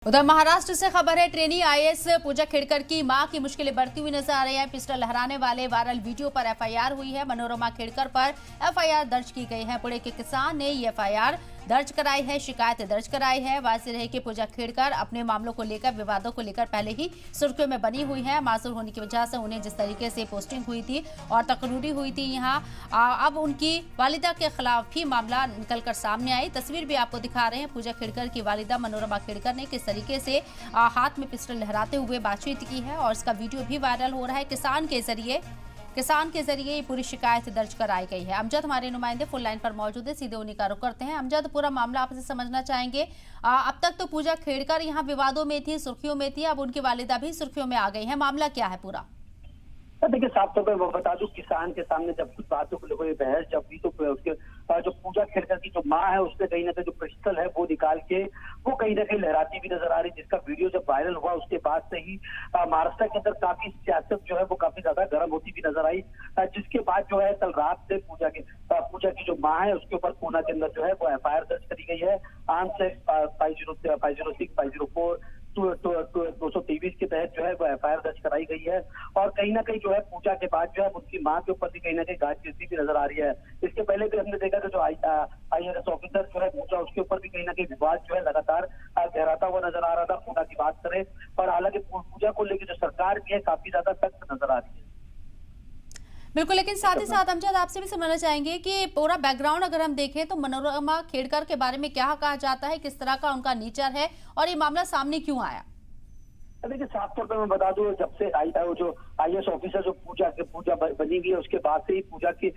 उधर महाराष्ट्र से खबर है। ट्रेनी आईएएस पूजा खेड़कर की मां की मुश्किलें बढ़ती हुई नजर आ रही है। पिस्टल लहराने वाले वायरल वीडियो पर एफआईआर हुई है। मनोरमा खेड़कर पर एफआईआर दर्ज की गई है। पुणे के किसान ने ये एफआईआर दर्ज कराई है, शिकायत दर्ज कराई है। वाजिब रहे कि पूजा खेड़कर अपने मामलों को लेकर, विवादों को लेकर पहले ही सुर्खियों में बनी हुई है। मासूर होने की वजह से उन्हें जिस तरीके से पोस्टिंग हुई थी और तकरीरी हुई थी यहाँ, अब उनकी वालिदा के खिलाफ भी मामला निकलकर सामने आई। तस्वीर भी आपको दिखा रहे हैं। पूजा खेड़कर की वालिदा मनोरमा खेड़कर ने किस तरीके से हाथ में पिस्टल लहराते हुए बातचीत की है और इसका वीडियो भी वायरल हो रहा है। किसान के जरिए ये पूरी शिकायत दर्ज कराई गई है। अमजद हमारे नुमाइंदे फुल लाइन पर मौजूद है, सीधे उन्हीं का रुख करते हैं। अमजद, पूरा मामला आपसे समझना चाहेंगे। अब तक तो पूजा खेड़कर यहाँ विवादों में थी, सुर्खियों में थी, अब उनकी वालिदा भी सुर्खियों में आ गई है। मामला क्या है पूरा? देखिए, साफ तौर पर मैं बता दूं, किसान के सामने जब कुछ बातों को लेकर बहस जब भी, तो उसके जो पूजा खेड़कर की जो मां है उसने कहीं ना कहीं जो पिस्टल है वो निकाल के वो कहीं ना कहीं लहराती भी नजर आ रही, जिसका वीडियो जब वायरल हुआ उसके बाद से ही महाराष्ट्र के अंदर काफी सियासत जो है वो काफी ज्यादा गर्म होती भी नजर आई। जिसके बाद जो है कल रात से पूजा की जो मां है उसके ऊपर पूना के अंदर जो है वो एफआईआर दर्ज करी गई है। आर्म्स एक्ट 506, 504 223 के तहत जो है वो एफआईआर दर्ज कराई गई है। और कहीं ना कहीं जो है पूजा के बाद जो है उनकी मां के ऊपर भी कहीं ना कहीं गाज गिरती भी नजर आ रही है। इसके पहले भी हमने देखा कि जो आईएएस ऑफिसर जो है पूजा, उसके ऊपर भी कहीं ना कहीं विवाद जो है लगातार गहराता हुआ नजर आ रहा था। पूजा की बात करें और हालांकि पूजा को लेकर जो सरकार भी है काफी ज्यादा सख्त नजर आ रही है। बिल्कुल, लेकिन साथ ही साथ अमजद आपसे भी समझना चाहेंगे कि पूरा बैकग्राउंड अगर हम देखें तो मनोरमा खेड़कर के बारे में क्या कहा जाता है, किस तरह का उनका नेचर है और ये मामला सामने क्यों आया? देखिए, साफ तौर पर मैं बता दूं, जब से जो आईएएस ऑफिसर जो पूजा बनी हुई है उसके बाद से ही पूजा की